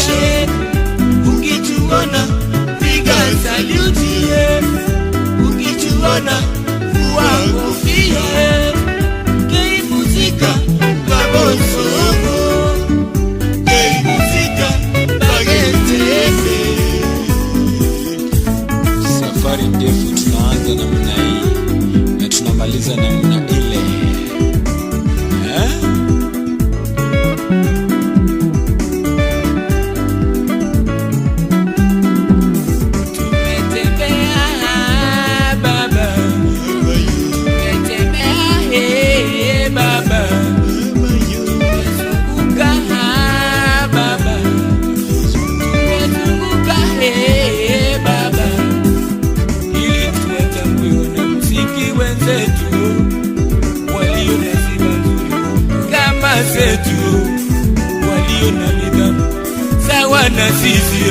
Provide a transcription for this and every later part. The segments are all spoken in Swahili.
kesho. Ukituona piga saluti, ukituona vua kofia. K-Musika Bosongo, K-Musika bagetebe. Safari ndefu tunaanza namna hii na tunamaliza namna ile. Walio na nidhamu sawa na sisi,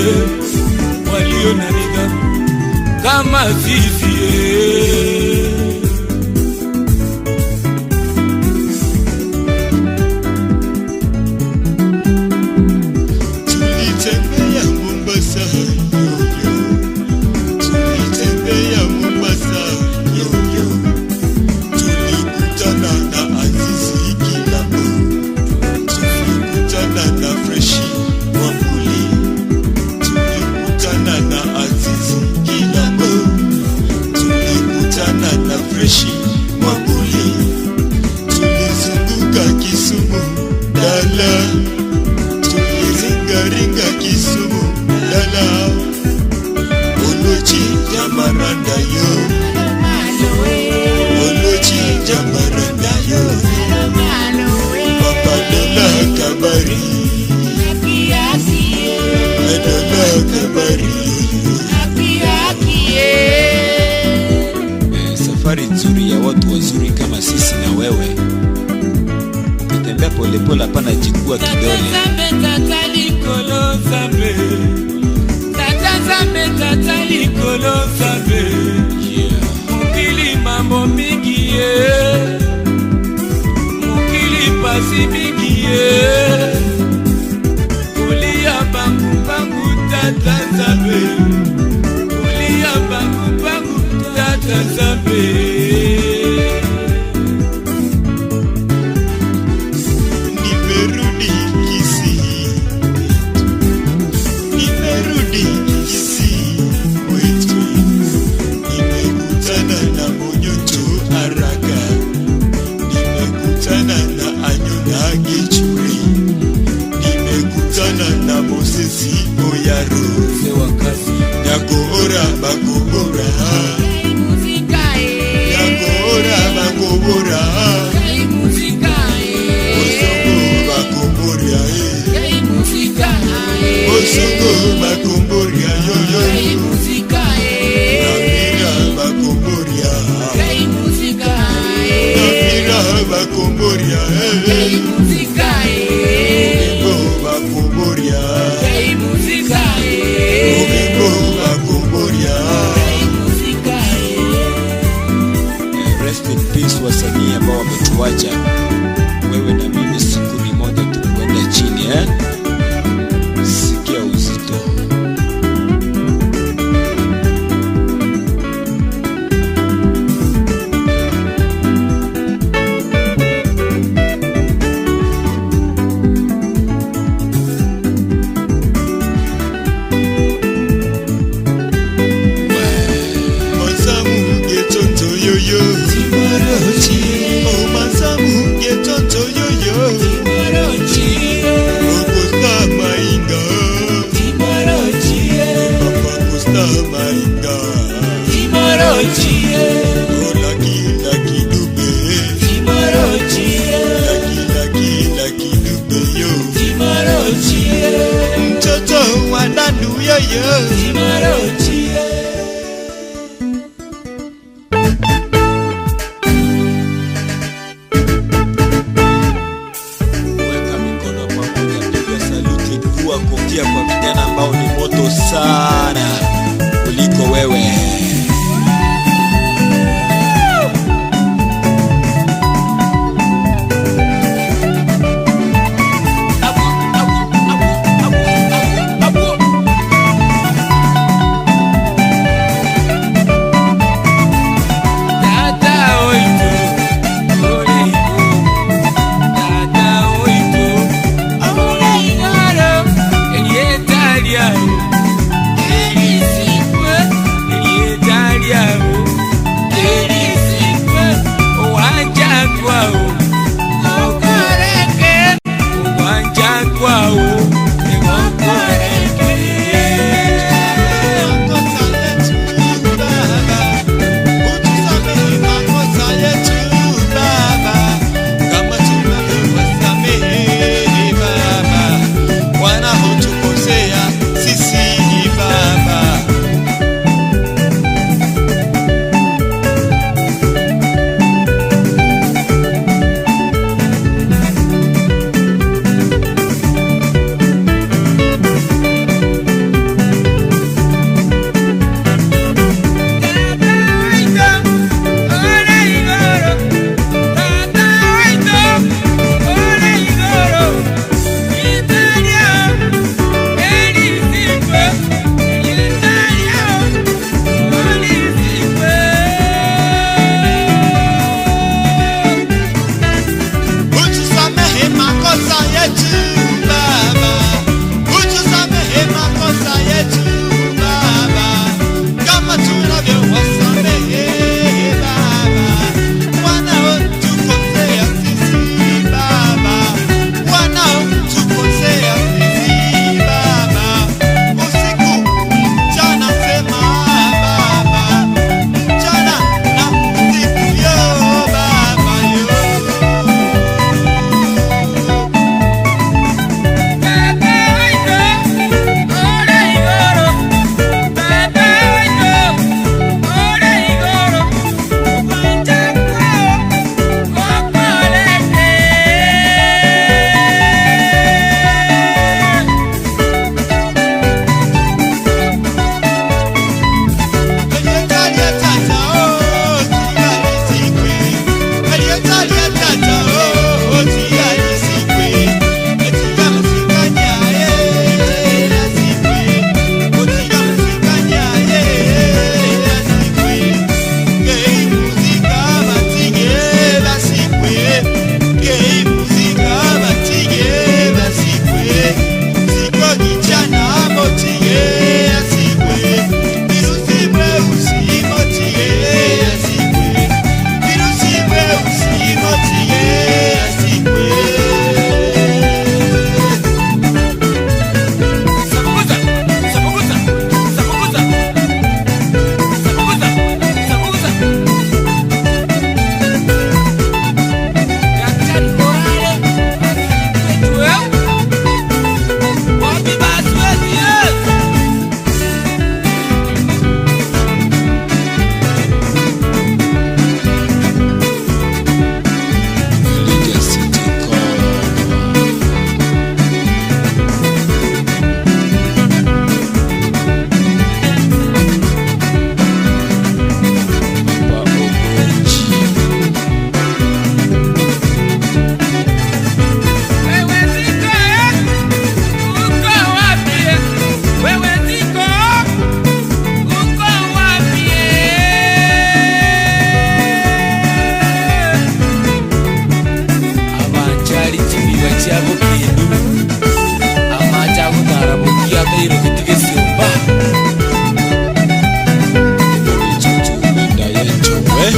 walio na nidhamu kama sisi. Tulitembea Mombasa yo-yo, tulitembea Mombasa yo-yo, tulikutana na Azizi Kilabo, tulikutana na Freshi Mwambuli, tulikutana na Azizi Kilabo, tulikutana na Freshi Mwambuli, tulizunguka Kisumu dala, tulizingaringa Kisumu dala, Olochi Jamaranda yo, Olochi Jamaranda yo, Papa Dola Kabari, Dola Kabari. Safari nzuri ya watu wazuri kama sisi na wewe. Ukitembea pole pole hapana jikua kidole. Tatali kolo zambe, tatali kolo zambe. Mukili mambo mingi mukili pasi mingi kulia bangu bangu tata zambe, kulia bangu bangu tata zambe. Nimerudi Kisii, nimerudi Kisii wetu, nimekutana na Monyoto Araka, nimekutana na Anyona Gichuri, nimekutana na Mosesi Oyaro, Nyakora Bakobora, Nyakora Bakobora, Bosongo Bakomboria, Bosongo Bakomboria yo-yo, Namira Bakomboria, Namira Bakomboria, Omego Bakomboria, Omego Bakomboria. Rest in peace wasanii ambao wametuacha. Wewe na mimi siku ni moja tukwenda chini sikia uzito. Masamu getoto yo-yo, Timorochi. Oh masamu getoto yo-yo, Timorochi. Augusta Mainga, Timorochi. Papa Augusta Mainga, Timorochi. Oh laki dube, Timorochi. Laki dube yo, Timorochi. Mtoto wa Nandu yo-yo, Timorochi. Kofia kwa vijana ambao ni moto sana kuliko wewe. chago kindu ama chago tarabukia kairo kitike simba chuchu menda yenchowe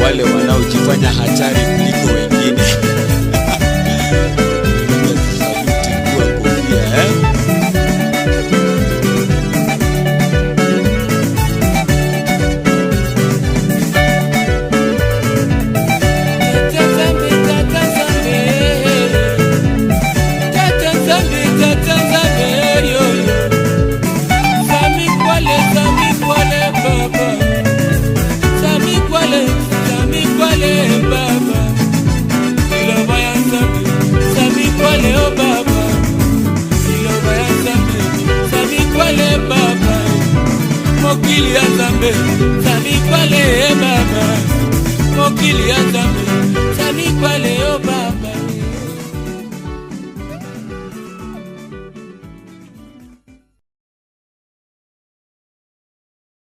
wale wanaojifanya hatari kuliko wengine. Saluti kwa kofia Mokili ya Zambe, Zambi kwale baba. Mokili ya Zambe,